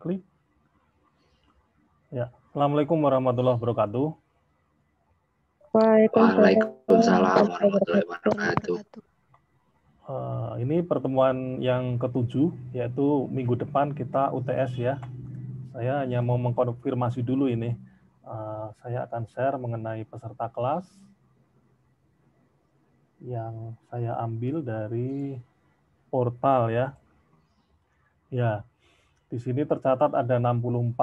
Klik. Ya, Assalamualaikum warahmatullahi wabarakatuh. Waalaikumsalam warahmatullahi wabarakatuh. Ini pertemuan yang ketujuh, yaitu minggu depan kita UTS ya. Saya hanya mau mengkonfirmasi dulu ini. Saya akan share mengenai peserta kelas yang saya ambil dari portal ya. Ya, di sini tercatat ada 66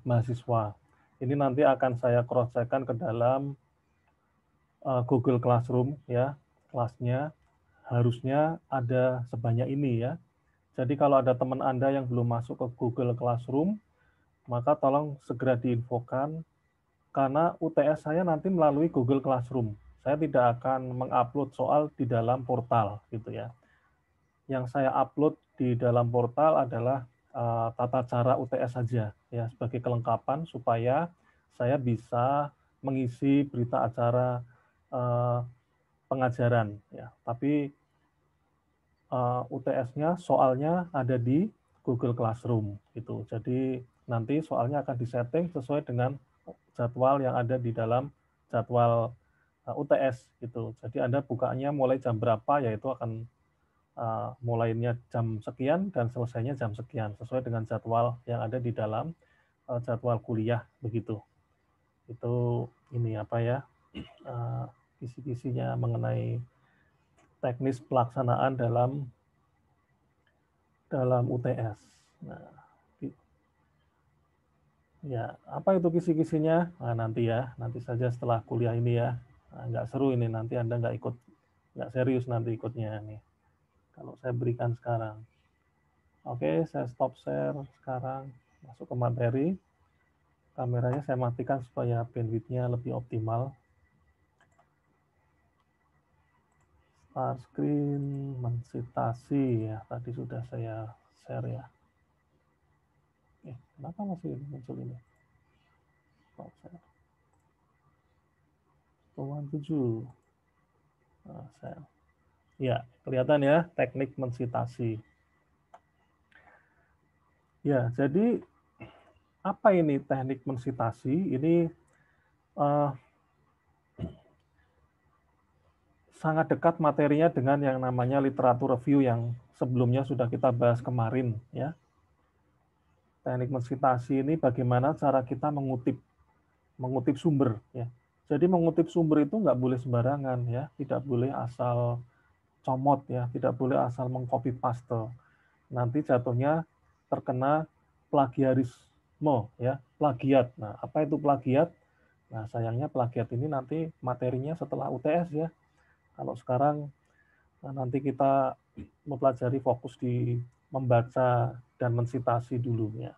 mahasiswa. Ini nanti akan saya cross-check-kan ke dalam Google Classroom ya, kelasnya harusnya ada sebanyak ini ya. Jadi kalau ada teman Anda yang belum masuk ke Google Classroom, maka tolong segera diinfokan karena UTS saya nanti melalui Google Classroom. Saya tidak akan mengupload soal di dalam portal gitu ya. Yang saya upload di dalam portal adalah tata cara UTS saja ya sebagai kelengkapan supaya saya bisa mengisi berita acara pengajaran ya. Tapi UTS-nya soalnya ada di Google Classroom gitu. Jadi nanti soalnya akan disetting sesuai dengan jadwal yang ada di dalam jadwal UTS gitu. Jadi Anda bukanya mulai jam berapa, yaitu akan mulainya jam sekian dan selesainya jam sekian sesuai dengan jadwal yang ada di dalam jadwal kuliah begitu. Itu ini apa ya, kisi-kisinya mengenai teknis pelaksanaan dalam UTS. Nah, ya apa itu kisi-kisinya? Nah, nanti saja setelah kuliah ini ya. Nah, nggak seru ini, nanti Anda nggak serius nanti ikutnya nih. Kalau saya berikan sekarang. Oke, saya stop share sekarang, masuk ke materi. Kameranya saya matikan supaya bandwidth-nya lebih optimal. Start screen, mensitasi ya, tadi sudah saya share ya. Kenapa masih muncul ini? Stop share. 7. Nah, share. Ya, kelihatan ya, teknik mensitasi. Ya, jadi apa ini teknik mensitasi? Ini sangat dekat materinya dengan yang namanya literatur review yang sebelumnya sudah kita bahas kemarin ya. Teknik mensitasi ini bagaimana cara kita mengutip sumber ya. Jadi mengutip sumber itu nggak boleh sembarangan ya, tidak boleh asal comot ya, tidak boleh asal mengcopy paste. Nanti jatuhnya terkena plagiarisme ya, plagiat. Nah, apa itu plagiat? Nah, sayangnya plagiat ini nanti materinya setelah UTS ya. Kalau sekarang nanti kita mempelajari fokus di membaca dan mensitasi dulu ya.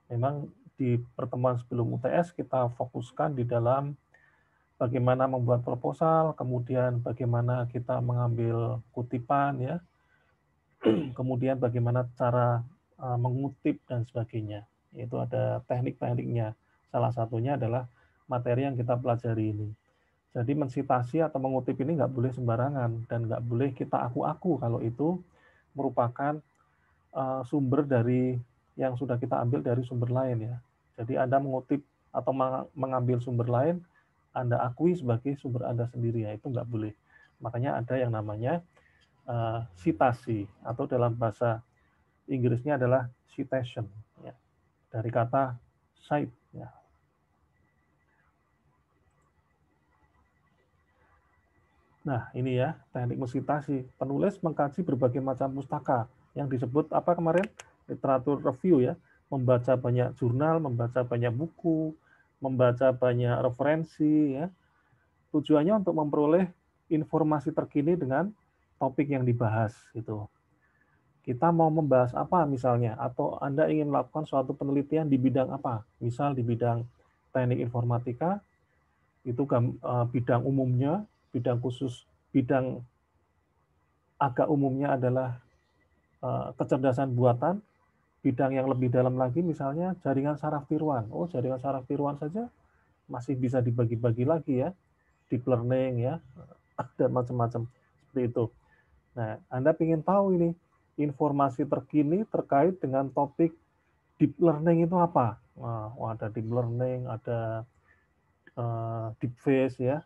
Memang di pertemuan sebelum UTS kita fokuskan di dalam bagaimana membuat proposal, kemudian bagaimana kita mengambil kutipan ya, kemudian bagaimana cara mengutip dan sebagainya. Itu ada teknik-tekniknya. Salah satunya adalah materi yang kita pelajari ini. Jadi mensitasi atau mengutip ini nggak boleh sembarangan dan nggak boleh kita aku-aku kalau itu merupakan sumber dari yang sudah kita ambil dari sumber lain ya. Jadi Anda mengutip atau mengambil sumber lain, Anda akui sebagai sumber Anda sendiri ya, itu nggak boleh. Makanya ada yang namanya sitasi atau dalam bahasa Inggrisnya adalah citation ya. Dari kata cite ya. Nah, ini ya, teknik mensitasi. Penulis mengkaji berbagai macam pustaka yang disebut apa kemarin? Literatur review ya. Membaca banyak jurnal, membaca banyak buku, membaca banyak referensi ya. Tujuannya untuk memperoleh informasi terkini dengan topik yang dibahas gitu. Kita mau membahas apa misalnya, atau Anda ingin melakukan suatu penelitian di bidang apa? Misal di bidang teknik informatika, itu bidang umumnya, bidang khusus, bidang agak umumnya adalah kecerdasan buatan, bidang yang lebih dalam lagi misalnya jaringan saraf tiruan. Oh, jaringan saraf tiruan saja masih bisa dibagi-bagi lagi ya, deep learning ya, dan macam-macam seperti itu. Nah, Anda ingin tahu ini informasi terkini terkait dengan topik deep learning itu apa. Nah, ada deep learning, ada deep face ya,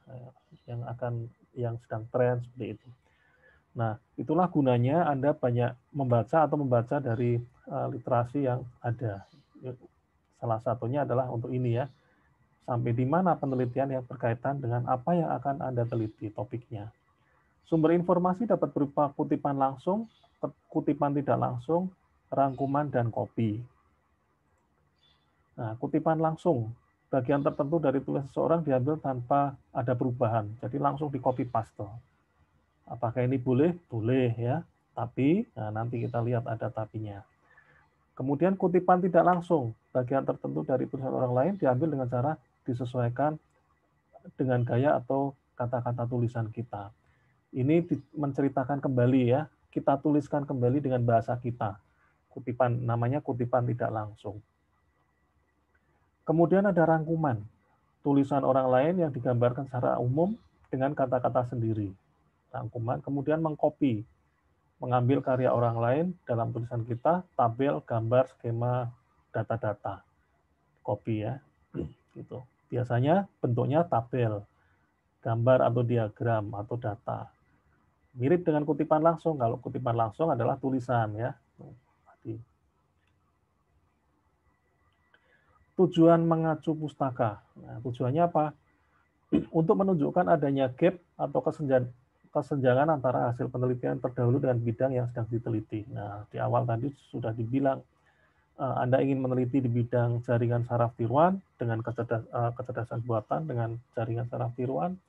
yang sedang tren seperti itu. Nah, itulah gunanya Anda banyak membaca dari literasi yang ada. Salah satunya adalah untuk ini ya, sampai di mana penelitian yang berkaitan dengan apa yang akan Anda teliti topiknya. Sumber informasi dapat berupa kutipan langsung, kutipan tidak langsung, rangkuman, dan kopi. Nah, kutipan langsung, bagian tertentu dari tulis seseorang diambil tanpa ada perubahan, jadi langsung di copy paste. Apakah ini boleh? Boleh ya, tapi nanti kita lihat ada tapinya. Kemudian kutipan tidak langsung, bagian tertentu dari tulisan orang lain diambil dengan cara disesuaikan dengan gaya atau kata-kata tulisan kita. Ini menceritakan kembali ya, kita tuliskan kembali dengan bahasa kita. Kutipan namanya kutipan tidak langsung. Kemudian ada rangkuman, tulisan orang lain yang digambarkan secara umum dengan kata-kata sendiri. Rangkuman, kemudian mengcopy, mengambil karya orang lain dalam tulisan kita, tabel, gambar, skema, data-data. Copy ya. Gitu. Biasanya bentuknya tabel, gambar atau diagram atau data. Mirip dengan kutipan langsung. Kalau kutipan langsung adalah tulisan ya. Tujuan mengacu pustaka. Nah, tujuannya apa? Untuk menunjukkan adanya gap atau kesenjangan antara hasil penelitian terdahulu dengan bidang yang sedang diteliti. Nah, di awal tadi sudah dibilang, Anda ingin meneliti di bidang jaringan saraf tiruan dengan kecerdasan buatan dengan jaringan saraf tiruan.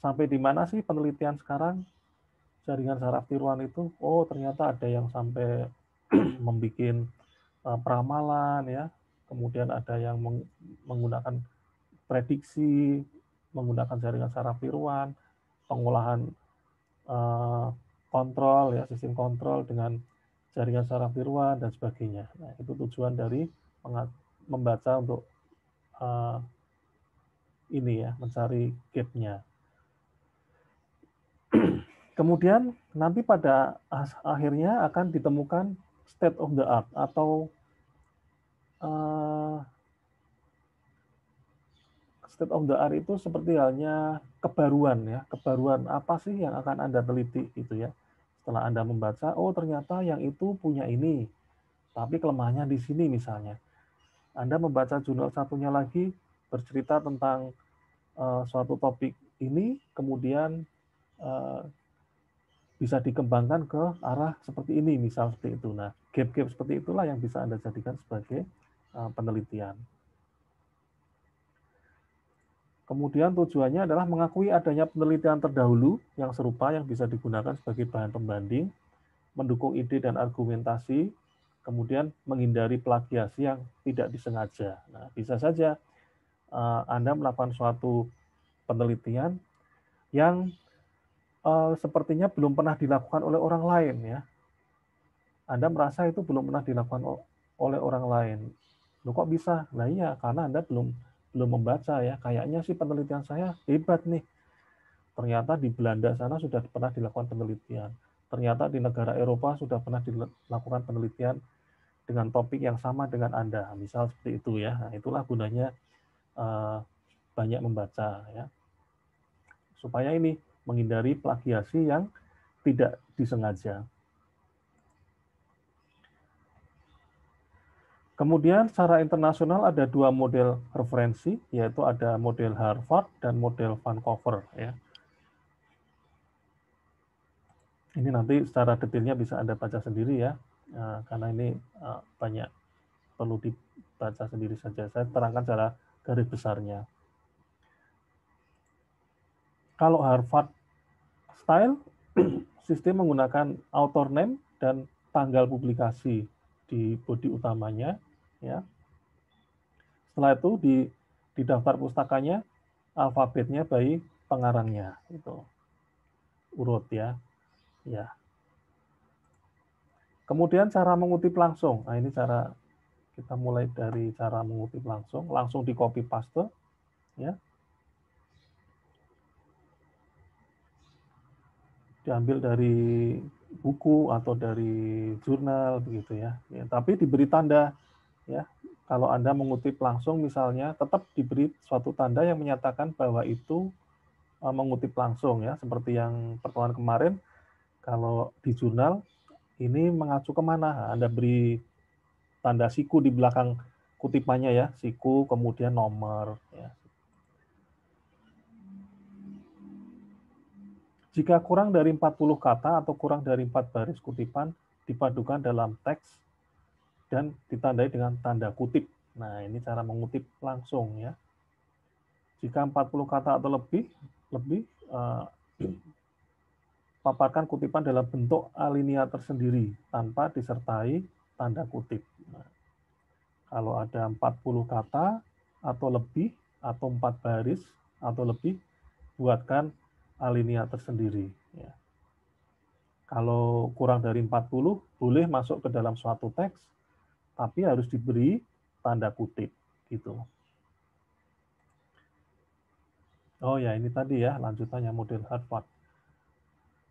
Sampai di mana sih penelitian sekarang jaringan saraf tiruan itu? Oh, ternyata ada yang sampai membuat peramalan ya. Kemudian ada yang menggunakan prediksi, menggunakan jaringan saraf tiruan, pengolahan kontrol ya, sistem kontrol dengan jaringan saraf tiruan dan sebagainya. Nah, itu tujuan dari membaca untuk ini ya, mencari gap-nya. Kemudian nanti pada akhirnya akan ditemukan state of the art atau state of the art itu seperti halnya kebaruan ya, kebaruan apa sih yang akan Anda teliti gitu ya. Setelah Anda membaca, oh ternyata yang itu punya ini, tapi kelemahannya di sini misalnya. Anda membaca jurnal satunya lagi bercerita tentang suatu topik ini, kemudian bisa dikembangkan ke arah seperti ini, misal seperti itu. Nah, gap-gap seperti itulah yang bisa Anda jadikan sebagai penelitian. Kemudian tujuannya adalah mengakui adanya penelitian terdahulu yang serupa yang bisa digunakan sebagai bahan pembanding, mendukung ide dan argumentasi, kemudian menghindari plagiasi yang tidak disengaja. Nah, bisa saja Anda melakukan suatu penelitian yang sepertinya belum pernah dilakukan oleh orang lain ya. Anda merasa itu belum pernah dilakukan oleh orang lain. Loh kok bisa? Nah iya, karena Anda belum membaca ya. Kayaknya sih penelitian saya hebat nih. Ternyata di Belanda sana sudah pernah dilakukan penelitian. Ternyata di negara Eropa sudah pernah dilakukan penelitian dengan topik yang sama dengan Anda. Misal seperti itu ya. Nah, itulah gunanya banyak membaca ya. Supaya ini menghindari plagiasi yang tidak disengaja. Kemudian secara internasional ada dua model referensi, yaitu ada model Harvard dan model Vancouver. Ya. Ini nanti secara detailnya bisa Anda baca sendiri ya, karena ini banyak perlu dibaca sendiri saja. Saya terangkan secara garis besarnya. Kalau Harvard style, sistem menggunakan author name dan tanggal publikasi di bodi utamanya. Ya. Setelah itu di daftar pustakanya alfabetnya by pengarangnya itu urut ya. Ya. Kemudian cara mengutip langsung. Nah, ini cara kita mulai dari cara mengutip langsung di copy paste ya. Diambil dari buku atau dari jurnal begitu ya. Tapi diberi tanda ya. Kalau Anda mengutip langsung misalnya tetap diberi suatu tanda yang menyatakan bahwa itu mengutip langsung ya, seperti yang pertemuan kemarin kalau di jurnal ini mengacu kemana? Anda beri tanda siku di belakang kutipannya ya, siku kemudian nomor ya. Jika kurang dari 40 kata atau kurang dari 4 baris kutipan dipadukan dalam teks dan ditandai dengan tanda kutip. Nah, ini cara mengutip langsung ya. Jika 40 kata atau lebih paparkan kutipan dalam bentuk alinea tersendiri tanpa disertai tanda kutip. Nah, kalau ada 40 kata atau lebih atau 4 baris atau lebih, buatkan alinea tersendiri ya. Kalau kurang dari 40 boleh masuk ke dalam suatu teks tapi harus diberi tanda kutip gitu. Oh ya, ini tadi ya lanjutannya model Harvard.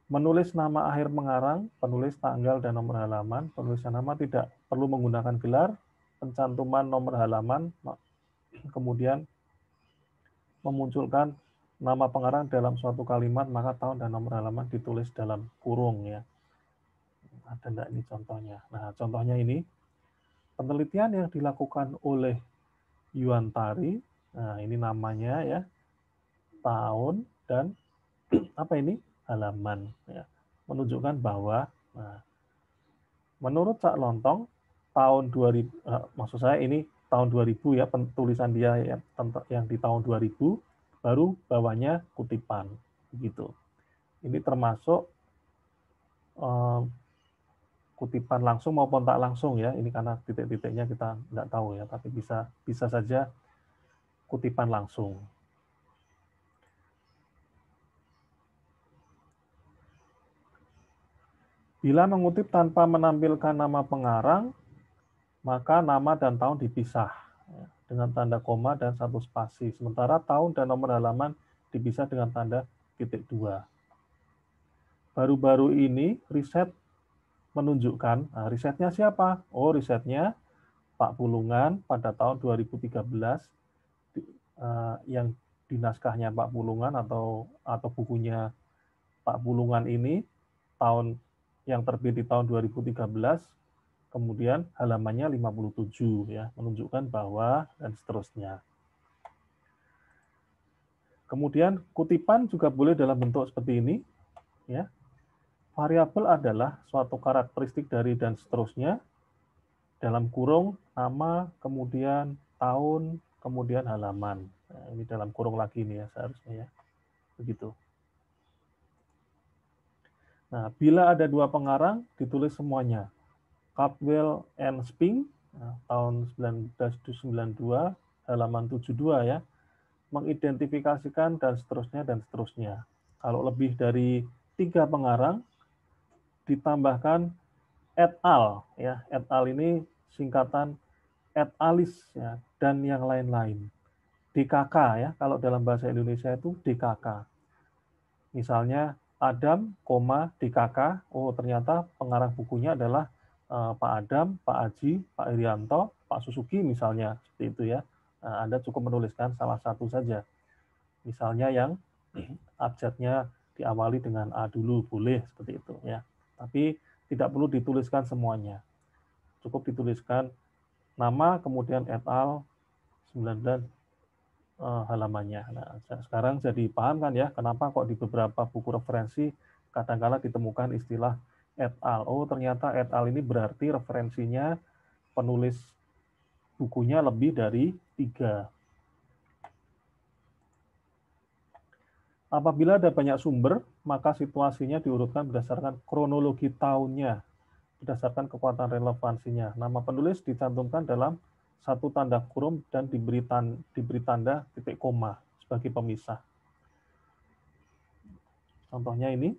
Menulis nama akhir pengarang, penulis tanggal dan nomor halaman. Penulisan nama tidak perlu menggunakan gelar, pencantuman nomor halaman, kemudian memunculkan nama pengarang dalam suatu kalimat, maka tahun dan nomor halaman ditulis dalam kurung ya. Ada enggak ini contohnya? Nah, contohnya ini penelitian yang dilakukan oleh Yuantari. Nah, ini namanya ya, tahun dan apa ini? Halaman ya. Menunjukkan bahwa menurut Cak Lontong tahun 2000 maksud saya ini tahun 2000 ya, tulisan dia yang di tahun 2000 baru bawahnya kutipan begitu. Ini termasuk kutipan langsung maupun tak langsung ya. Ini karena titik-titiknya kita nggak tahu ya, tapi bisa saja kutipan langsung. Bila mengutip tanpa menampilkan nama pengarang, maka nama dan tahun dipisah dengan tanda koma dan satu spasi. Sementara tahun dan nomor halaman dipisah dengan tanda titik 2. Baru-baru ini riset menunjukkan, risetnya siapa? Oh, risetnya Pak Pulungan pada tahun 2013, yang di naskahnya Pak Pulungan atau bukunya Pak Pulungan ini tahun yang terbit di tahun 2013, kemudian halamannya 57 ya, menunjukkan bahwa dan seterusnya. Kemudian kutipan juga boleh dalam bentuk seperti ini ya. Variabel adalah suatu karakteristik dari dan seterusnya dalam kurung nama, kemudian tahun, kemudian halaman. Nah, ini dalam kurung lagi nih ya seharusnya ya. Begitu. Nah, bila ada dua pengarang, ditulis semuanya. Caldwell and Spink, tahun 1992, halaman 72 ya, mengidentifikasikan dan seterusnya. Kalau lebih dari 3 pengarang, ditambahkan et al. Ya, et al ini singkatan et alis ya, dan yang lain-lain. DKK ya, kalau dalam bahasa Indonesia itu DKK. Misalnya Adam, DKK, oh ternyata pengarang bukunya adalah Pak Adam, Pak Aji, Pak Irianto, Pak Susuki misalnya, seperti itu ya. Nah, Anda cukup menuliskan salah satu saja. Misalnya yang abjadnya diawali dengan A dulu, boleh seperti itu ya. Tapi tidak perlu dituliskan semuanya. Cukup dituliskan nama, kemudian et al. 19 halamannya. Nah, sekarang jadi paham kan ya, kenapa kok di beberapa buku referensi kadang-kala ditemukan istilah et al. Oh, ternyata et al ini berarti referensinya penulis bukunya lebih dari 3. Apabila ada banyak sumber, maka situasinya diurutkan berdasarkan kronologi tahunnya, berdasarkan kekuatan relevansinya. Nama penulis dicantumkan dalam satu tanda kurung dan diberi tanda titik koma sebagai pemisah. Contohnya ini,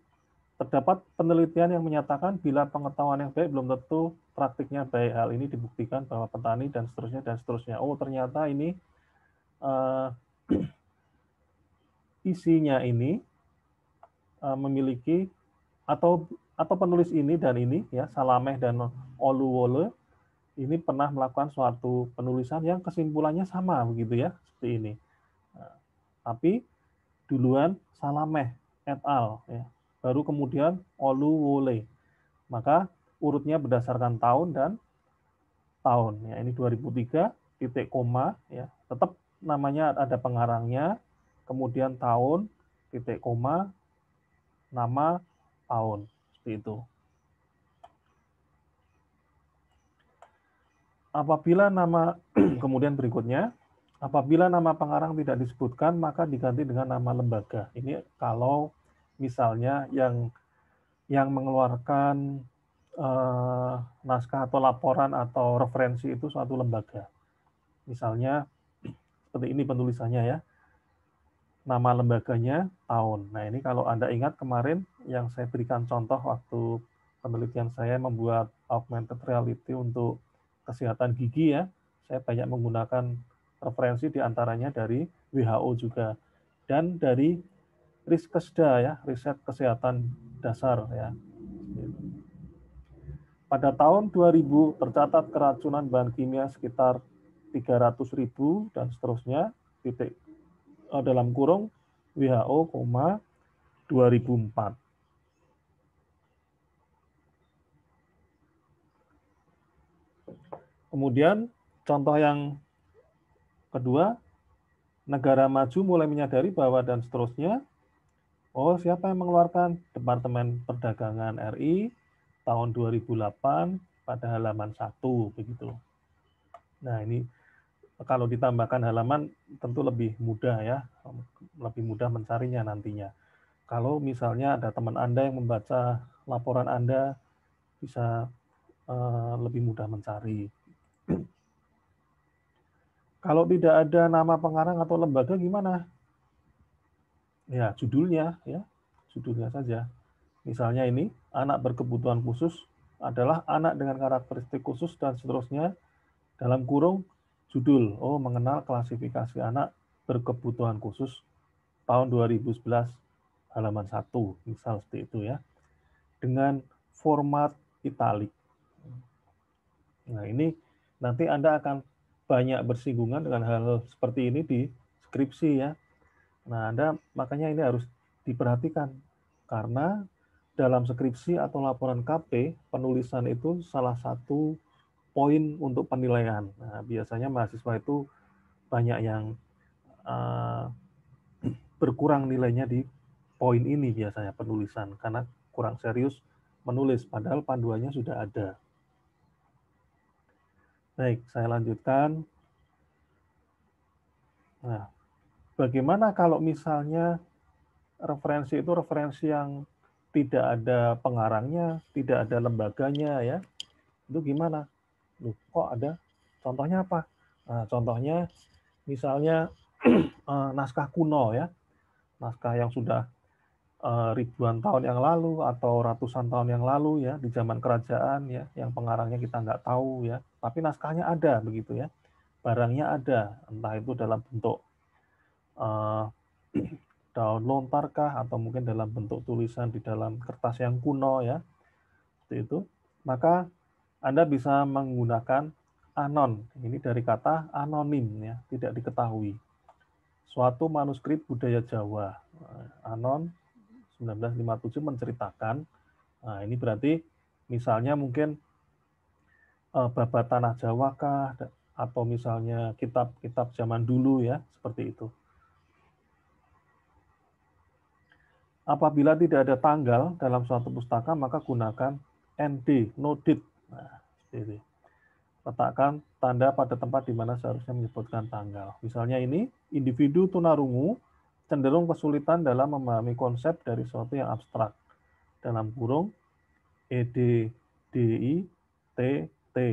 terdapat penelitian yang menyatakan bila pengetahuan yang baik belum tentu praktiknya baik. Hal ini dibuktikan bahwa petani dan seterusnya. Oh, ternyata ini isinya ini memiliki atau atau penulis ini dan ini ya, Salameh dan Oluwole ini pernah melakukan suatu penulisan yang kesimpulannya sama begitu ya, seperti ini. Nah, tapi duluan Salameh et al. Ya. Baru kemudian Oluwole. Maka urutnya berdasarkan tahun dan tahun. Ya, ini 2003, titik koma. Ya. Tetap namanya ada pengarangnya, kemudian tahun, titik koma, nama, tahun. Seperti itu. Apabila nama, kemudian berikutnya, apabila nama pengarang tidak disebutkan, maka diganti dengan nama lembaga. Ini kalau misalnya yang mengeluarkan naskah atau laporan atau referensi itu suatu lembaga. Misalnya, seperti ini penulisannya ya, nama lembaganya tahun. Nah ini kalau Anda ingat kemarin yang saya berikan contoh waktu penelitian saya membuat augmented reality untuk kesehatan gigi ya, saya banyak menggunakan referensi diantaranya dari WHO juga dan dari Riskesda ya, riset kesehatan dasar ya. Pada tahun 2000 tercatat keracunan bahan kimia sekitar 300.000 dan seterusnya, titik dalam kurung WHO, 2004. Kemudian contoh yang kedua, negara maju mulai menyadari bahwa dan seterusnya, oh siapa yang mengeluarkan? Departemen Perdagangan RI tahun 2008 pada halaman 1 begitu. Nah, ini kalau ditambahkan halaman tentu lebih mudah ya, lebih mudah mencarinya nantinya. Kalau misalnya ada teman Anda yang membaca laporan Anda, bisa lebih mudah mencari. Kalau tidak ada nama pengarang atau lembaga gimana? Ya, judulnya ya, judulnya saja. Misalnya ini, anak berkebutuhan khusus adalah anak dengan karakteristik khusus dan seterusnya dalam kurung judul. Oh, mengenal klasifikasi anak berkebutuhan khusus tahun 2011 halaman 1, misal seperti itu ya. Dengan format italik. Nah, ini nanti Anda akan banyak bersinggungan dengan hal seperti ini di skripsi ya. Nah, Anda makanya ini harus diperhatikan karena dalam skripsi atau laporan KP, penulisan itu salah satu poin untuk penilaian. Nah, biasanya mahasiswa itu banyak yang berkurang nilainya di poin ini biasanya penulisan karena kurang serius menulis, padahal panduannya sudah ada. Baik, saya lanjutkan. Nah, bagaimana kalau misalnya referensi itu referensi yang tidak ada pengarangnya, tidak ada lembaganya ya? Itu gimana? Loh, kok ada? Contohnya apa? Nah, contohnya misalnya naskah kuno ya, naskah yang sudah ribuan tahun yang lalu atau ratusan tahun yang lalu ya, di zaman kerajaan ya, yang pengarangnya kita nggak tahu ya, tapi naskahnya ada begitu ya, barangnya ada, entah itu dalam bentuk daun lontarkah atau mungkin dalam bentuk tulisan di dalam kertas yang kuno ya, seperti itu, maka Anda bisa menggunakan anon. Ini dari kata anonim ya, tidak diketahui. Suatu manuskrip budaya Jawa. Anon 1957 menceritakan, nah ini berarti misalnya mungkin babat tanah Jawa kah, atau misalnya kitab-kitab zaman dulu ya, seperti itu. Apabila tidak ada tanggal dalam suatu pustaka, maka gunakan ND, no date. Nah, seperti ini. Letakkan tanda pada tempat di mana seharusnya menyebutkan tanggal. Misalnya ini, individu tunarungu cenderung kesulitan dalam memahami konsep dari sesuatu yang abstrak. Dalam kurung, EDDITT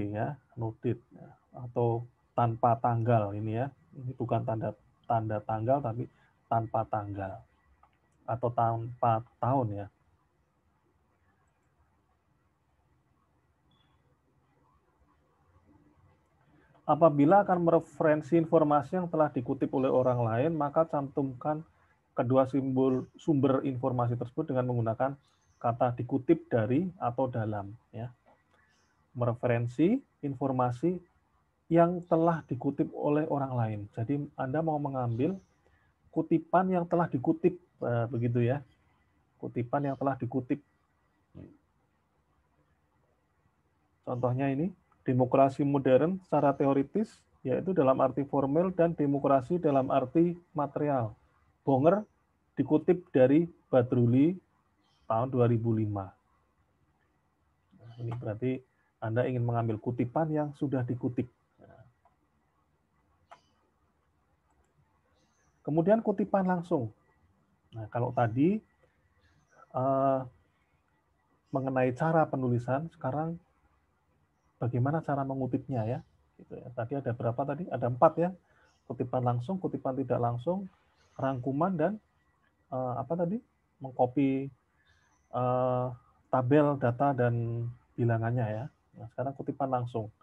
ya, no date. Atau tanpa tanggal ini ya. Ini bukan tanda tanggal, tapi tanpa tanggal. Atau tanpa tahun ya. Apabila akan mereferensi informasi yang telah dikutip oleh orang lain, maka cantumkan kedua sumber informasi tersebut dengan menggunakan kata dikutip dari atau dalam, ya. Mereferensi informasi yang telah dikutip oleh orang lain. Jadi Anda mau mengambil kutipan yang telah dikutip, begitu ya. Kutipan yang telah dikutip. Contohnya ini, demokrasi modern secara teoritis, yaitu dalam arti formal, dan demokrasi dalam arti material. Bonger dikutip dari Badruli tahun 2005. Nah, ini berarti Anda ingin mengambil kutipan yang sudah dikutip. Kemudian kutipan langsung. Nah, kalau tadi mengenai cara penulisan, sekarang bagaimana cara mengutipnya ya? Gitu ya. Tadi ada berapa tadi? Ada 4 ya. Kutipan langsung, kutipan tidak langsung, rangkuman, dan apa tadi? Mengcopy tabel data dan bilangannya ya. Nah, sekarang kutipan langsung.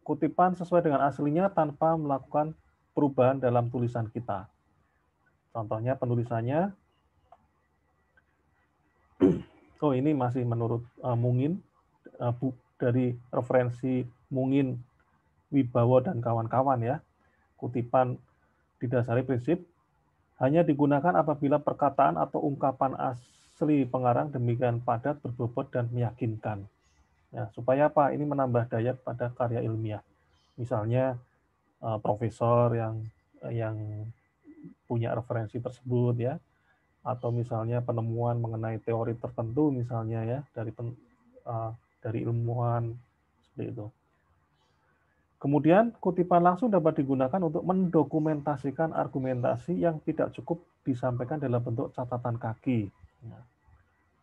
Kutipan sesuai dengan aslinya tanpa melakukan perubahan dalam tulisan kita. Contohnya penulisannya, oh ini masih menurut Mungin, dari referensi Mungin, Wibowo, dan kawan-kawan ya. Kutipan didasari prinsip hanya digunakan apabila perkataan atau ungkapan asli pengarang demikian padat, berbobot, dan meyakinkan. Ya, supaya apa? Ini menambah daya pada karya ilmiah. Misalnya profesor yang punya referensi tersebut ya, atau misalnya penemuan mengenai teori tertentu misalnya ya dari ilmuwan seperti itu. Kemudian kutipan langsung dapat digunakan untuk mendokumentasikan argumentasi yang tidak cukup disampaikan dalam bentuk catatan kaki.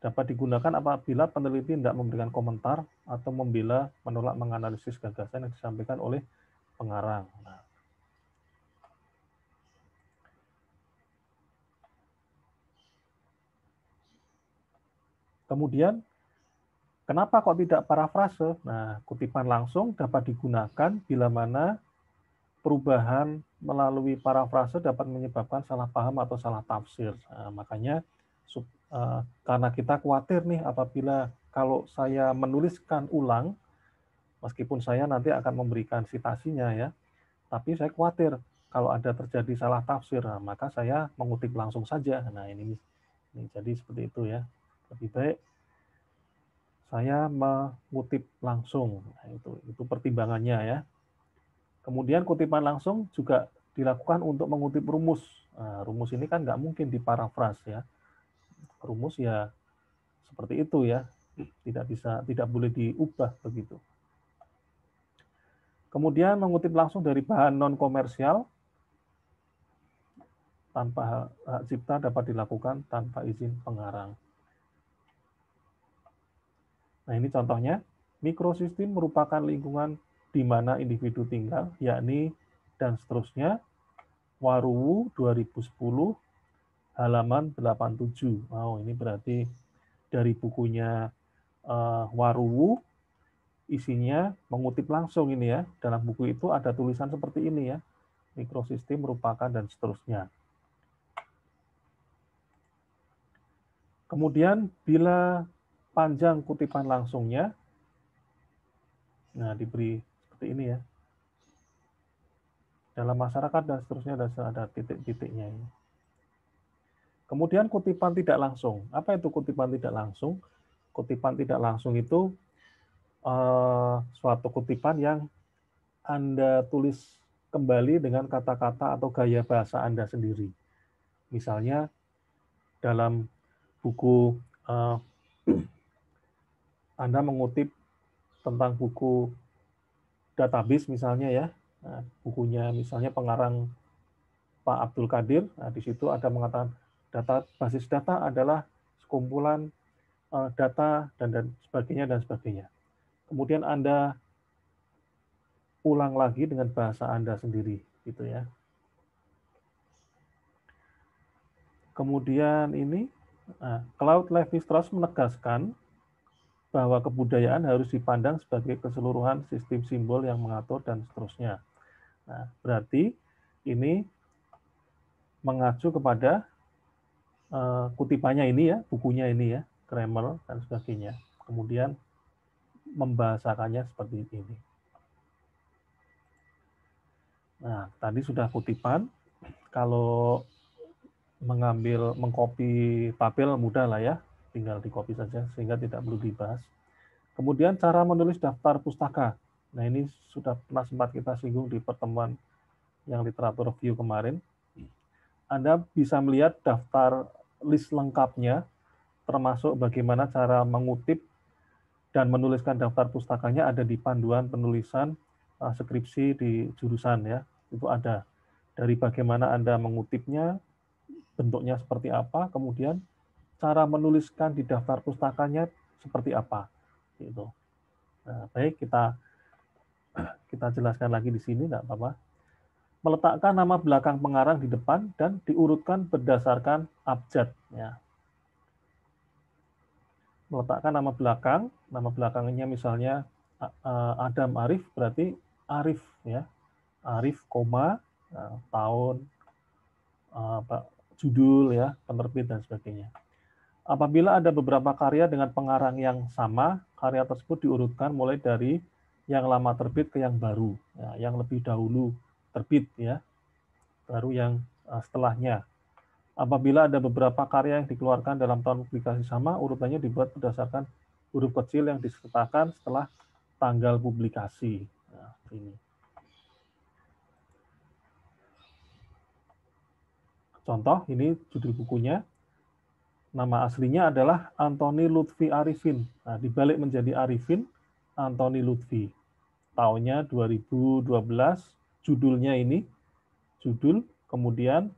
Dapat digunakan apabila peneliti tidak memberikan komentar atau membela, menolak, menganalisis gagasan yang disampaikan oleh pengarang. Nah, kemudian, kenapa kok tidak parafrase? Nah, kutipan langsung dapat digunakan bila mana perubahan melalui parafrase dapat menyebabkan salah paham atau salah tafsir. Nah, makanya karena kita khawatir nih apabila kalau saya menuliskan ulang, meskipun saya nanti akan memberikan citasinya ya, tapi saya khawatir kalau ada terjadi salah tafsir, nah, maka saya mengutip langsung saja. Nah ini jadi seperti itu ya. Lebih baik saya mengutip langsung. Nah, itu pertimbangannya ya. Kemudian kutipan langsung juga dilakukan untuk mengutip rumus. Nah, rumus ini kan nggak mungkin diparafras ya. Rumus ya seperti itu ya, tidak boleh diubah begitu. Kemudian mengutip langsung dari bahan non komersial tanpa hak cipta dapat dilakukan tanpa izin pengarang. Nah ini contohnya, mikrosistem merupakan lingkungan di mana individu tinggal, yakni dan seterusnya. Waruwu 2010 halaman 87. Oh ini berarti dari bukunya Waruwu, isinya mengutip langsung ini ya. Dalam buku itu ada tulisan seperti ini ya. Mikrosistem merupakan dan seterusnya. Kemudian bila panjang kutipan langsungnya, nah diberi seperti ini ya. Dalam masyarakat dan seterusnya ada titik-titiknya ini. Kemudian kutipan tidak langsung. Apa itu kutipan tidak langsung? Kutipan tidak langsung itu suatu kutipan yang Anda tulis kembali dengan kata-kata atau gaya bahasa Anda sendiri. Misalnya dalam buku Anda mengutip tentang buku database misalnya ya, nah, bukunya misalnya pengarang Pak Abdul Qadir, nah, di situ ada mengatakan basis data adalah sekumpulan data dan sebagainya. Kemudian Anda ulang lagi dengan bahasa Anda sendiri, gitu ya. Kemudian ini, Claude Lévi-Strauss menegaskan bahwa kebudayaan harus dipandang sebagai keseluruhan sistem simbol yang mengatur dan seterusnya. Nah, berarti ini mengacu kepada kutipannya ini ya, bukunya ini ya. grammar, dan sebagainya. Kemudian membahasakannya seperti ini. Nah, tadi sudah kutipan. Kalau mengcopy tabel mudah lah ya, tinggal di copy saja sehingga tidak perlu dibahas. Kemudian cara menulis daftar pustaka. Nah, ini sudah pernah sempat kita singgung di pertemuan yang literatur review kemarin. Anda bisa melihat daftar list lengkapnya, termasuk bagaimana cara mengutip dan menuliskan daftar pustakanya ada di panduan penulisan skripsi di jurusan ya. Itu ada dari bagaimana Anda mengutipnya, bentuknya seperti apa, kemudian cara menuliskan di daftar pustakanya seperti apa. Gitu. Nah, baik, kita jelaskan lagi di sini, tidak apa-apa. Meletakkan nama belakang pengarang di depan dan diurutkan berdasarkan abjad. Ya. Meletakkan nama belakangnya misalnya Adam Arif, berarti Arif ya, Arif, tahun, judul ya, penerbit dan sebagainya. Apabila ada beberapa karya dengan pengarang yang sama, karya tersebut diurutkan mulai dari yang lama terbit ke yang baru, ya, yang lebih dahulu terbit ya, baru yang setelahnya. Apabila ada beberapa karya yang dikeluarkan dalam tahun publikasi sama, urutannya dibuat berdasarkan huruf kecil yang disertakan setelah tanggal publikasi. Nah, ini. Contoh, ini judul bukunya. Nama aslinya adalah Anthony Lutfi Arifin. Nah, dibalik menjadi Arifin, Anthony Lutfi. Tahunnya 2012, judulnya ini, judul, kemudian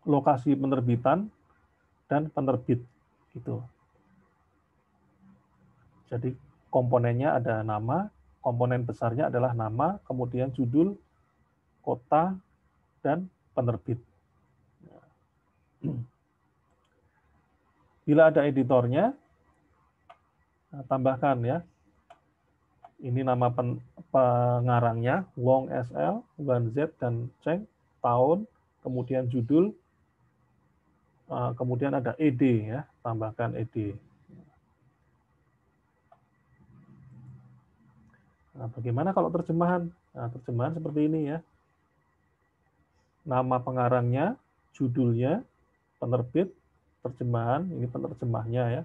lokasi penerbitan, dan penerbit. Gitu. Jadi komponennya ada nama, komponen besarnya adalah nama, kemudian judul, kota, dan penerbit. Bila ada editornya, tambahkan ya. Ini nama pengarangnya, Wong SL, Wan Z, dan Cheng, tahun, kemudian judul, kemudian ada ED ya, tambahkan ED. Nah, bagaimana kalau terjemahan? Nah, terjemahan seperti ini ya. Nama pengarangnya, judulnya, penerbit, terjemahan, ini penerjemahnya ya.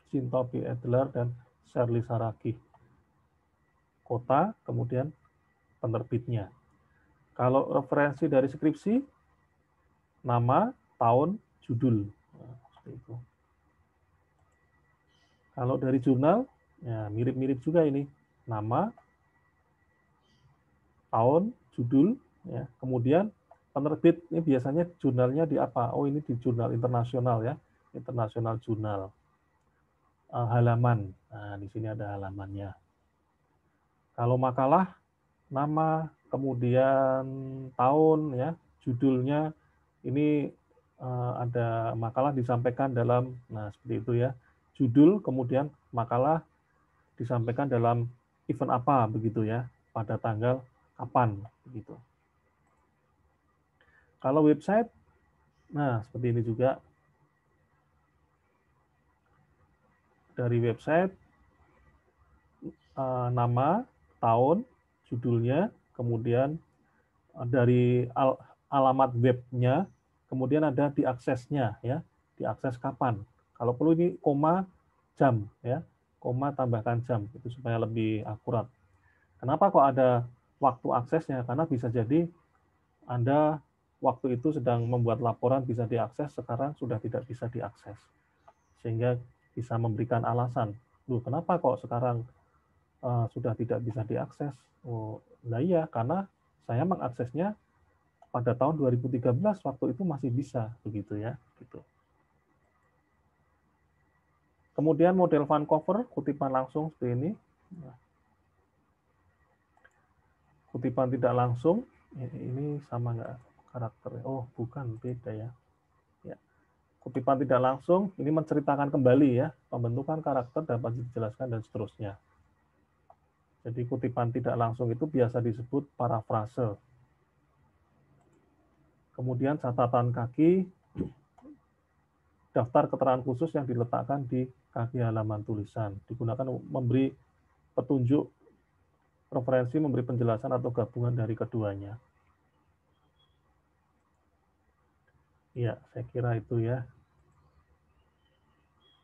Sinto P. Adler dan Shirley Saragi. Kota, kemudian penerbitnya. Kalau referensi dari skripsi, nama, tahun, judul. Nah, seperti itu. Kalau dari jurnal, ya mirip-mirip juga ini. Nama, tahun, judul, ya. Kemudian penerbit, ini biasanya jurnalnya di apa? Oh, ini di jurnal internasional ya. Internasional jurnal. Halaman. Nah, di sini ada halamannya. Kalau makalah, nama, kemudian tahun, ya, judulnya, ini ada makalah disampaikan dalam, nah seperti itu ya, judul, kemudian makalah disampaikan dalam event apa, begitu ya, pada tanggal kapan, begitu. Kalau website, nah seperti ini juga, dari website, nama, tahun, judulnya, kemudian dari alamat webnya, kemudian ada diaksesnya ya, diakses kapan. Kalau perlu ini koma jam ya, koma tambahkan jam itu supaya lebih akurat. Kenapa kok ada waktu aksesnya? Karena bisa jadi Anda waktu itu sedang membuat laporan bisa diakses, sekarang sudah tidak bisa diakses. Sehingga bisa memberikan alasan, loh kenapa kok sekarang sudah tidak bisa diakses? Oh, nah iya, karena saya mengaksesnya pada tahun 2013 waktu itu masih bisa begitu ya, gitu. Kemudian model Vancouver, kutipan langsung seperti ini. Kutipan tidak langsung, ini sama nggak karakternya? Oh, bukan, beda ya. Ya. Kutipan tidak langsung, ini menceritakan kembali ya, pembentukan karakter dapat dijelaskan dan seterusnya. Jadi kutipan tidak langsung itu biasa disebut parafrase. Kemudian catatan kaki, daftar keterangan khusus yang diletakkan di kaki halaman tulisan. Digunakan memberi petunjuk, referensi, memberi penjelasan atau gabungan dari keduanya. Ya, saya kira itu ya.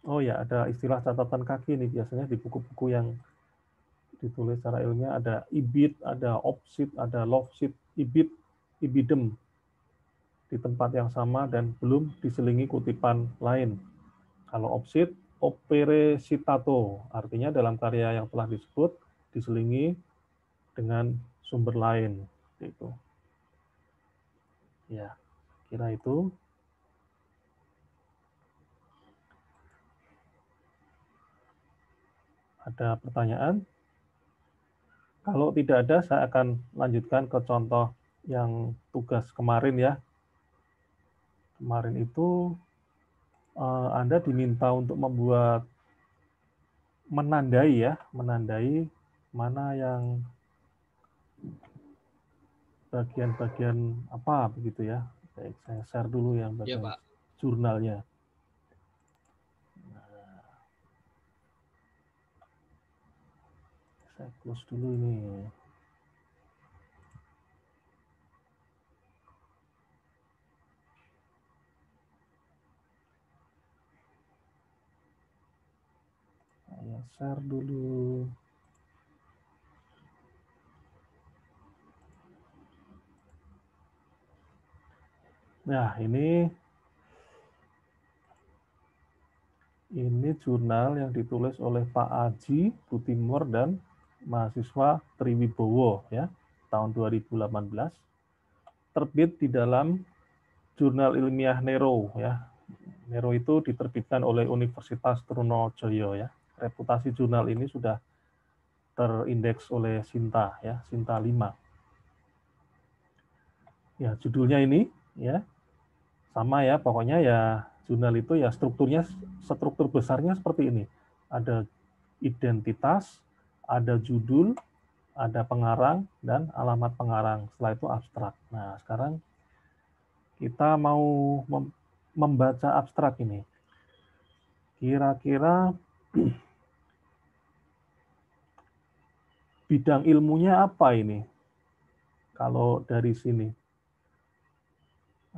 Oh ya, ada istilah catatan kaki nih, biasanya di buku-buku yang ditulis secara ilmiah ada ibid, ada opsit, ada lofsit, ibid, ibidem di tempat yang sama dan belum diselingi kutipan lain. Kalau opsit, opere citato, artinya dalam karya yang telah disebut diselingi dengan sumber lain. Gitu. Ya, kira itu. Ada pertanyaan? Kalau tidak ada, saya akan lanjutkan ke contoh yang tugas kemarin ya. Kemarin itu Anda diminta untuk membuat menandai ya, menandai mana yang bagian-bagian apa begitu ya. Baik, saya share dulu yang bagian Pak. jurnalnya. Saya close dulu ini. Saya share dulu. Nah, ini jurnal yang ditulis oleh Pak Aji Butimor dan mahasiswa Triwibowo ya, tahun 2018. Terbit di dalam jurnal ilmiah Nero ya. Nero itu diterbitkan oleh Universitas Trunojoyo ya. Reputasi jurnal ini sudah terindeks oleh Sinta ya, Sinta 5. Ya, judulnya ini ya. Sama ya, pokoknya ya jurnal itu ya struktur besarnya seperti ini. Ada identitas, ada judul, ada pengarang, dan alamat pengarang. Setelah itu abstrak. Nah, sekarang kita mau membaca abstrak ini. Kira-kira bidang ilmunya apa ini? Kalau dari sini.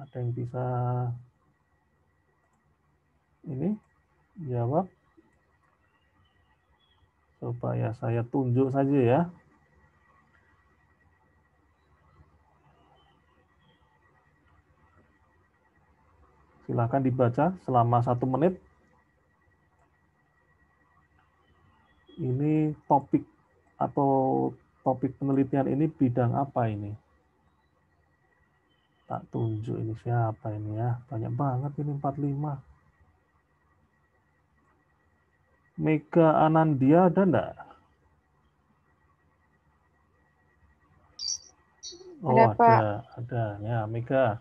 Ada yang bisa ini jawab? Coba ya, saya tunjuk saja ya. Silakan dibaca selama 1 menit. Ini topik atau topik penelitian ini bidang apa ini? Tak tunjuk ini siapa ini ya. Banyak banget ini 45. Mega Anandia ada enggak? Oh, ada. Ya, Mega.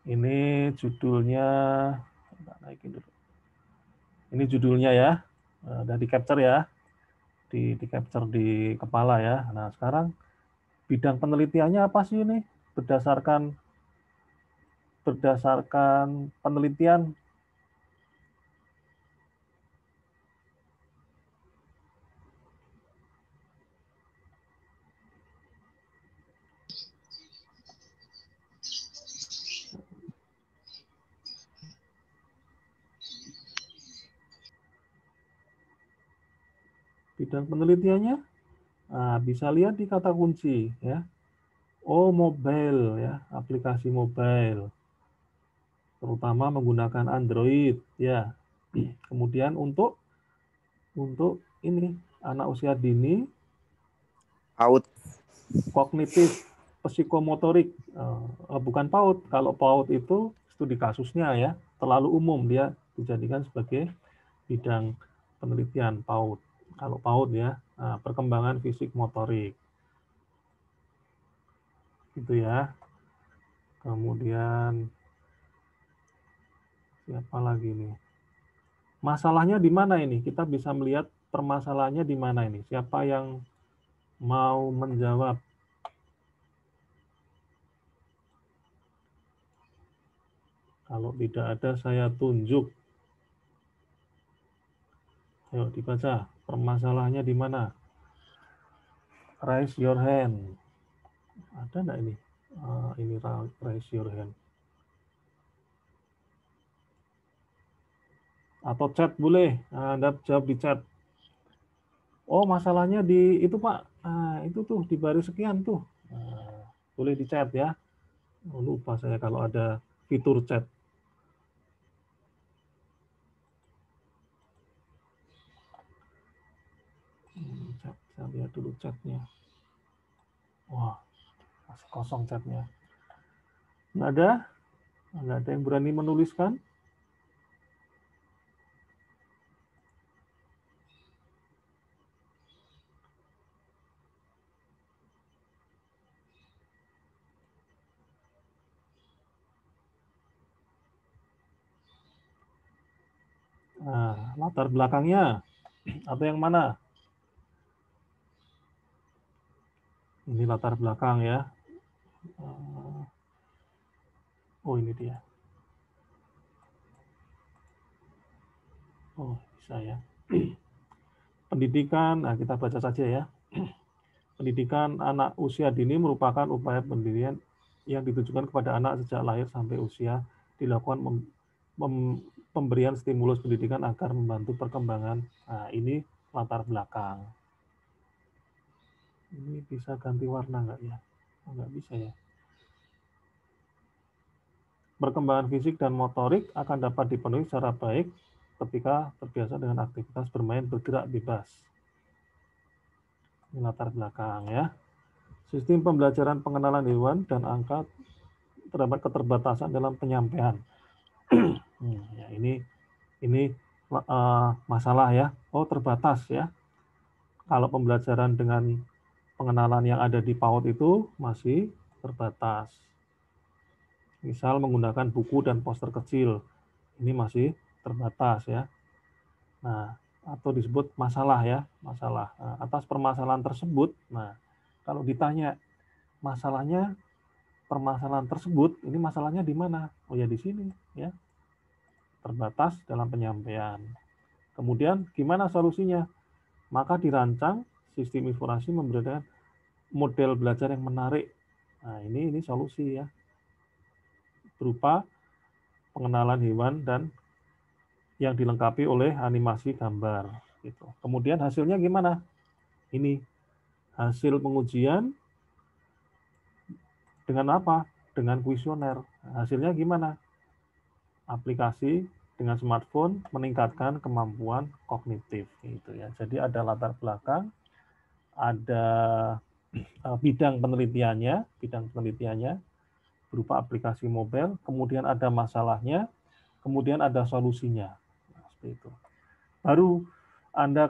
Ini judulnya, naikin dulu. Ini judulnya ya. Udah di capture ya. Di capture di kepala ya. Nah, sekarang bidang penelitiannya apa sih ini? Berdasarkan penelitian bidang penelitiannya, nah, bisa lihat di kata kunci ya. Oh, mobile ya, aplikasi mobile, terutama menggunakan Android ya. Kemudian untuk ini anak usia dini, PAUD, kognitif, psikomotorik, bukan PAUD. Kalau PAUD itu studi kasusnya ya, terlalu umum, dia dijadikan sebagai bidang penelitian PAUD. Kalau PAUD ya, perkembangan fisik motorik. Gitu ya. Kemudian siapa lagi nih? Masalahnya di mana ini? Kita bisa melihat permasalahannya di mana ini? Siapa yang mau menjawab? Kalau tidak ada, saya tunjuk. Ayo dibaca. Permasalahannya di mana? Raise your hand. Ada nggak ini? Ini raise your hand. Atau chat boleh. Anda jawab di chat. Oh, masalahnya di itu Pak. Itu tuh di baris sekian tuh. Boleh di chat ya. Oh, lupa saya kalau ada fitur chat. Chat. Saya lihat dulu chatnya. Wah, masih kosong chatnya. Nggak ada? Nggak ada yang berani menuliskan? Nah, latar belakangnya atau yang mana? Ini latar belakang ya. Oh, ini dia. Oh, bisa ya. Pendidikan, nah kita baca saja ya. Pendidikan anak usia dini merupakan upaya pendidikan yang ditujukan kepada anak sejak lahir sampai usia, dilakukan pemberian stimulus pendidikan agar membantu perkembangan. Nah, ini latar belakang. Ini bisa ganti warna nggak ya? Oh, nggak bisa ya. Perkembangan fisik dan motorik akan dapat dipenuhi secara baik ketika terbiasa dengan aktivitas bermain bergerak bebas. Ini latar belakang ya. Sistem pembelajaran pengenalan hewan dan angka terdapat keterbatasan dalam penyampaian. Ya, ini masalah ya. Oh, terbatas ya. Kalau pembelajaran dengan pengenalan yang ada di PAUD itu masih terbatas. Misal menggunakan buku dan poster kecil, ini masih terbatas ya. Nah, atau disebut masalah ya, masalah. Nah, atas permasalahan tersebut, nah kalau ditanya permasalahan tersebut, ini masalahnya di mana? Oh ya di sini ya, terbatas dalam penyampaian. Kemudian gimana solusinya? Maka dirancang sistem informasi memberikan model belajar yang menarik. Nah, ini solusi ya. Berupa pengenalan hewan dan yang dilengkapi oleh animasi gambar gitu. Kemudian hasilnya gimana? Ini hasil pengujian dengan apa? Dengan kuesioner. Hasilnya gimana? Aplikasi dengan smartphone meningkatkan kemampuan kognitif gitu ya. Jadi ada latar belakang, ada bidang penelitiannya berupa aplikasi mobile, kemudian ada masalahnya, kemudian ada solusinya. Nah, seperti itu. Baru Anda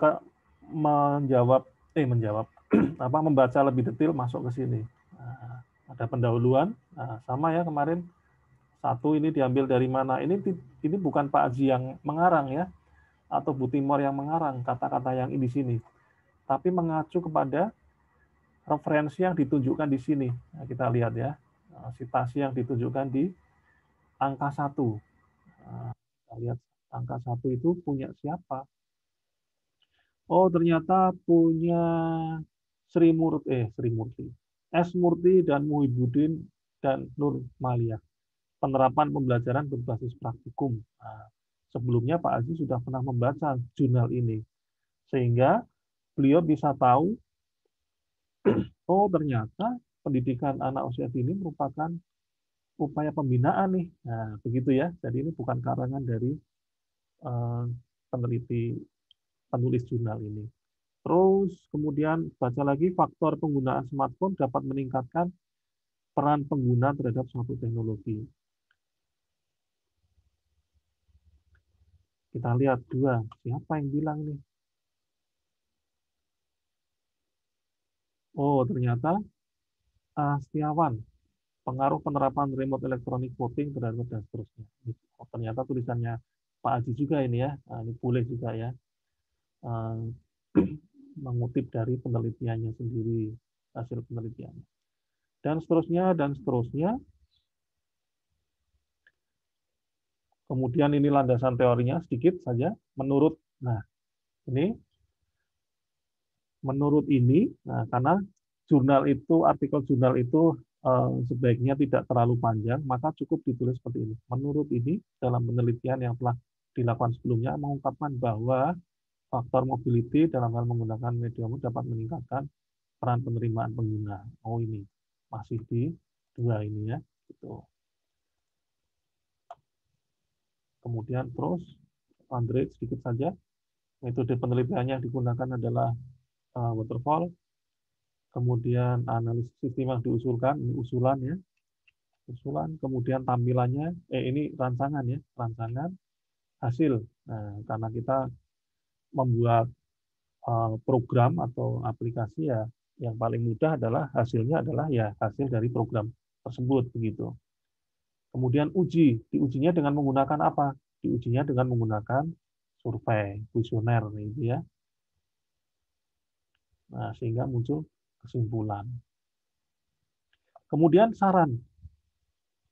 membaca lebih detail masuk ke sini. Nah, ada pendahuluan, nah, sama ya kemarin. Satu ini diambil dari mana? Ini bukan Pak Aji yang mengarang ya, atau Bu Timor yang mengarang kata-kata yang di sini, tapi mengacu kepada referensi yang ditunjukkan di sini. Nah, kita lihat ya, citasi yang ditunjukkan di angka 1. Nah, kita lihat angka 1 itu punya siapa? Oh, ternyata punya Sri Murti, S. Murti dan Muhyiddin dan Nur Maliyah. Penerapan pembelajaran berbasis praktikum. Nah, sebelumnya Pak Aziz sudah pernah membaca jurnal ini, sehingga beliau bisa tahu, oh ternyata pendidikan anak usia dini merupakan upaya pembinaan nih. Nah, begitu ya. Jadi ini bukan karangan dari peneliti penulis jurnal ini. Terus kemudian baca lagi, faktor penggunaan smartphone dapat meningkatkan peran pengguna terhadap suatu teknologi. Kita lihat dua, siapa yang bilang nih? Oh, ternyata Setiawan, pengaruh penerapan remote electronic voting terhadap dan seterusnya. Oh, ternyata tulisannya Pak Aji juga ini ya, nah, ini boleh juga ya, mengutip dari penelitiannya sendiri, hasil penelitiannya. Dan seterusnya. Kemudian ini landasan teorinya sedikit saja. Menurut Ini menurut ini, nah karena artikel jurnal itu sebaiknya tidak terlalu panjang, maka cukup ditulis seperti ini. Menurut ini, dalam penelitian yang telah dilakukan sebelumnya mengungkapkan bahwa faktor mobility dalam hal menggunakan media umum dapat meningkatkan peran penerimaan pengguna. Oh ini masih di 2 ini ya. Gitu. Kemudian terus, Andre sedikit saja. Metode penelitiannya yang digunakan adalah waterfall. Kemudian analisis sistem yang diusulkan, ini usulan ya. Usulan, kemudian tampilannya, ini rancangan ya, rancangan hasil. Nah, karena kita membuat program atau aplikasi ya, yang paling mudah adalah hasilnya adalah ya hasil dari program tersebut begitu. Kemudian diujinya dengan menggunakan apa? Diujinya dengan menggunakan survei kuesioner itu ya. Nah, sehingga muncul kesimpulan. Kemudian saran.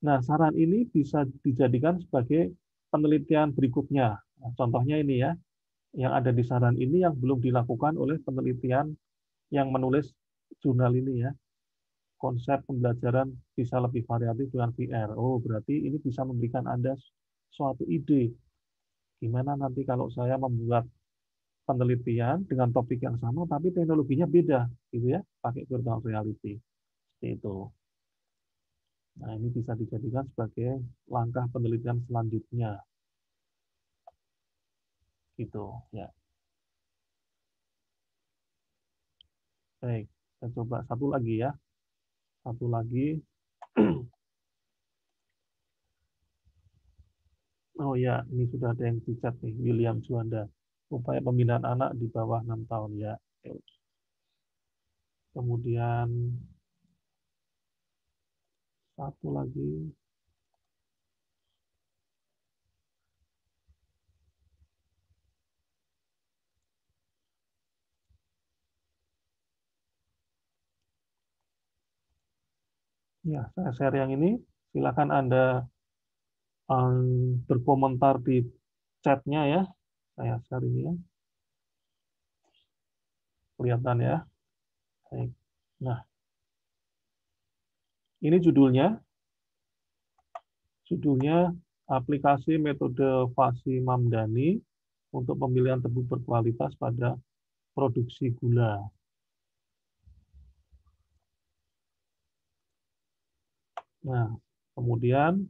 Nah, saran ini bisa dijadikan sebagai penelitian berikutnya. Nah, contohnya ini ya, yang ada di saran ini yang belum dilakukan oleh penelitian yang menulis jurnal ini ya. Konsep pembelajaran bisa lebih variatif dengan VR. Oh, berarti ini bisa memberikan Anda suatu ide. Gimana nanti kalau saya membuat penelitian dengan topik yang sama, tapi teknologinya beda, gitu ya, pakai virtual reality. Seperti itu. Nah, ini bisa dijadikan sebagai langkah penelitian selanjutnya. Gitu, ya. Baik, kita coba satu lagi ya. Satu lagi. Oh ya, ini sudah ada yang di chat nih, William Juanda. Upaya pembinaan anak di bawah 6 tahun ya. Kemudian satu lagi. Ya, saya share yang ini. Silakan Anda berkomentar di chatnya ya. Saya share ini ya. Kelihatan ya. Baik. Nah, ini judulnya. Judulnya aplikasi metode Fasi Mamdani untuk pemilihan tebu berkualitas pada produksi gula. Nah, kemudian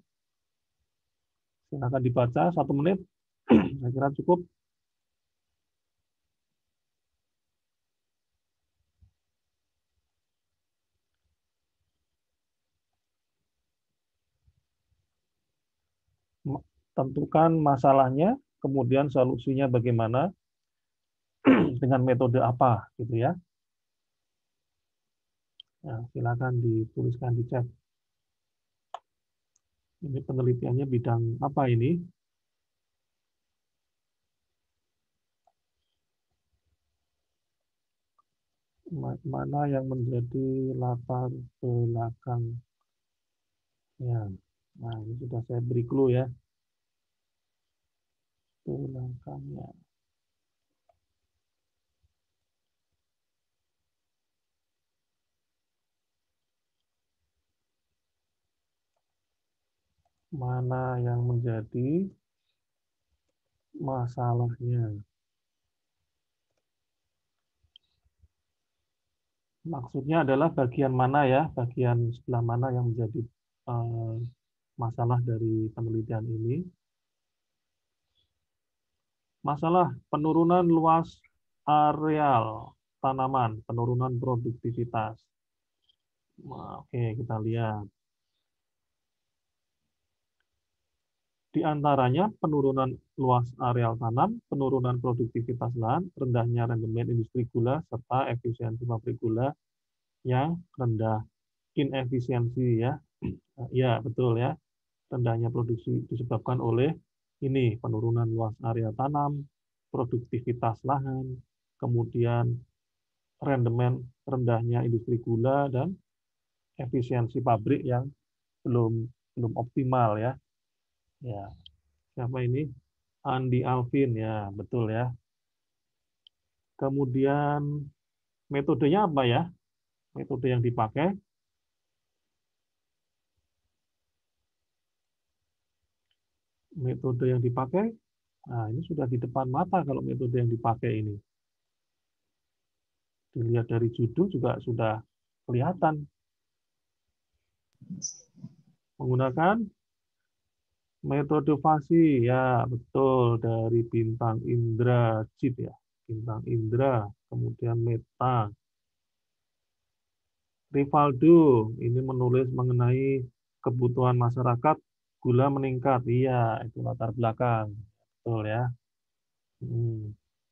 silakan dibaca 1 menit. Saya kira cukup. Tentukan masalahnya, kemudian solusinya bagaimana, dengan metode apa, gitu ya. Nah, silakan dituliskan di chat. Ini penelitiannya bidang apa ini? Mana yang menjadi latar belakang? Ya, nah ini sudah saya beri clue ya. Belakangnya. Mana yang menjadi masalahnya? Maksudnya adalah bagian mana ya, bagian sebelah mana yang menjadi masalah dari penelitian ini. Masalah penurunan luas areal tanaman, penurunan produktivitas. Oke, kita lihat. Di antaranya penurunan luas areal tanam, penurunan produktivitas lahan, rendahnya rendemen industri gula, serta efisiensi pabrik gula yang rendah. Inefisiensi ya, ya betul ya, rendahnya produksi disebabkan oleh ini penurunan luas area tanam, produktivitas lahan, kemudian rendemen rendahnya industri gula dan efisiensi pabrik yang belum optimal ya. Ya, siapa ini? Andi Alvin ya, betul ya. Kemudian metodenya apa ya? Metode yang dipakai. Metode yang dipakai. Nah, ini sudah di depan mata kalau metode yang dipakai ini. Dilihat dari judul juga sudah kelihatan. Menggunakan metode fasi, ya betul, dari Bintang Indra Jit ya. Bintang Indra, kemudian Meta. Rivaldo, ini menulis mengenai kebutuhan masyarakat, gula meningkat. Iya, itu latar belakang. Betul ya.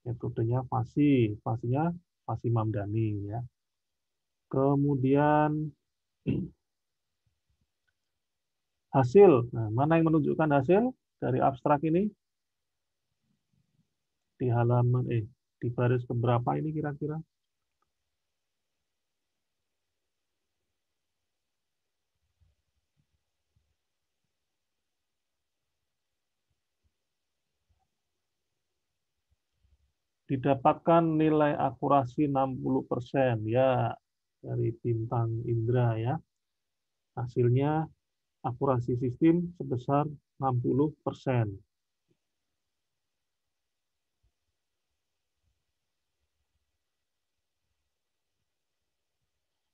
Metodenya fasi, fasinya Fasi Mamdani ya. Kemudian hasil. Nah, mana yang menunjukkan hasil dari abstrak ini? Di halaman di baris keberapa ini kira-kira? Didapatkan nilai akurasi 60% ya dari Bintang Indra ya. Hasilnya akurasi sistem sebesar 60%.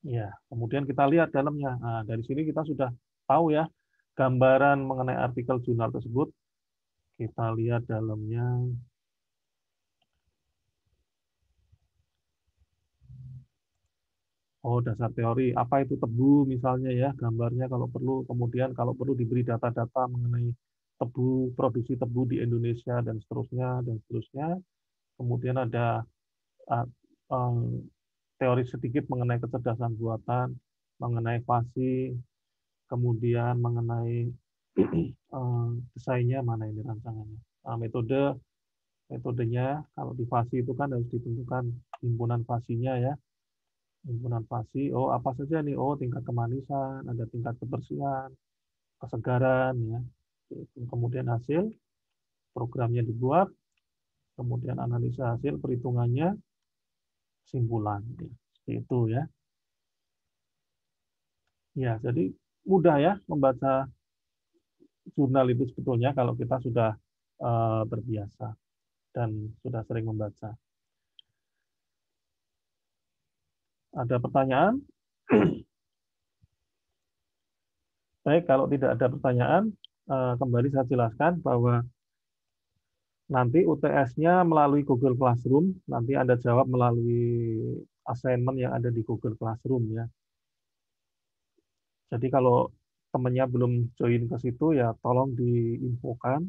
Ya, kemudian kita lihat dalamnya. Nah, dari sini kita sudah tahu ya gambaran mengenai artikel jurnal tersebut. Kita lihat dalamnya. Oh, dasar teori. Apa itu tebu misalnya ya, gambarnya kalau perlu. Kemudian kalau perlu diberi data-data mengenai tebu, produksi tebu di Indonesia dan seterusnya dan seterusnya. Kemudian ada uh, um, teori sedikit mengenai kecerdasan buatan, mengenai fasi, kemudian mengenai desainnya mana ini rancangannya. Metodenya kalau di fasi itu kan harus ditentukan himpunan fasinya ya. Himpunan fasi, oh apa saja nih? Oh tingkat kemanisan, ada tingkat kebersihan, kesegaran ya. Kemudian hasil programnya dibuat, kemudian analisa hasil perhitungannya, simpulan ya. Seperti itu ya. Ya, jadi mudah ya membaca jurnal itu sebetulnya kalau kita sudah terbiasa dan sudah sering membaca. Ada pertanyaan? Baik, kalau tidak ada pertanyaan, kembali saya jelaskan bahwa nanti UTS-nya melalui Google Classroom, nanti Anda jawab melalui assignment yang ada di Google Classroom ya. Jadi kalau temannya belum join ke situ ya tolong diinfokan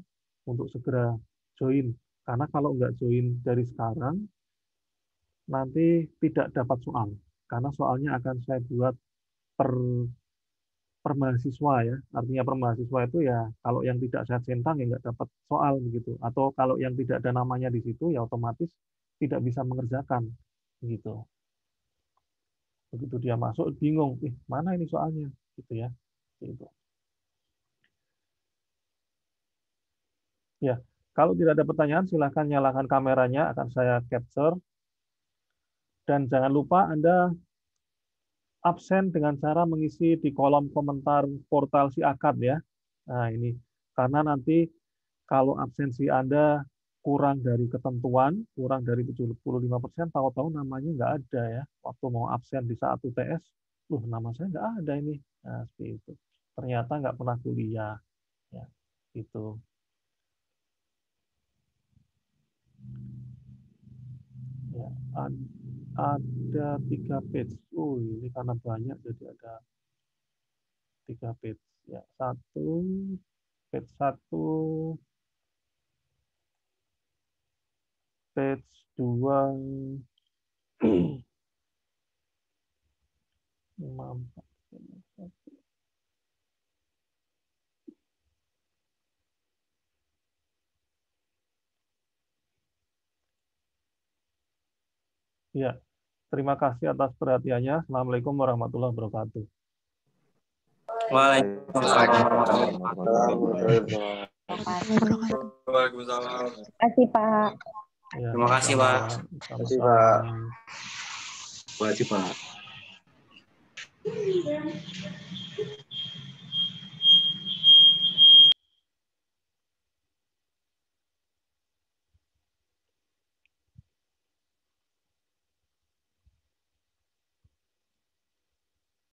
untuk segera join. Karena kalau nggak join dari sekarang, nanti tidak dapat soal. Karena soalnya akan saya buat per mahasiswa ya. Artinya per mahasiswa itu ya kalau yang tidak saya centang ya nggak dapat soal begitu. Atau kalau yang tidak ada namanya di situ ya otomatis tidak bisa mengerjakan gitu. Begitu dia masuk bingung, mana ini soalnya gitu ya. Gitu. Ya, kalau tidak ada pertanyaan silakan nyalakan kameranya akan saya capture. Dan jangan lupa Anda absen dengan cara mengisi di kolom komentar portal Si Akad ya. Nah, ini karena nanti kalau absensi Anda kurang dari ketentuan, kurang dari 75%, tahu-tahu namanya nggak ada ya. Waktu mau absen di saat UTS, nama saya nggak ada ini. Nah, seperti itu. Ternyata nggak pernah kuliah. Ya, gitu. Ya, ada 3 page. Ini karena banyak jadi ada 3 page. Ya, page 1, page 2, 5, 4, ya, terima kasih atas perhatiannya. Assalamualaikum warahmatullahi wabarakatuh. Waalaikumsalam. Terima kasih, Pak. Ya, Terima kasih, Pak. Terima kasih, Pak. Wajib, Pak.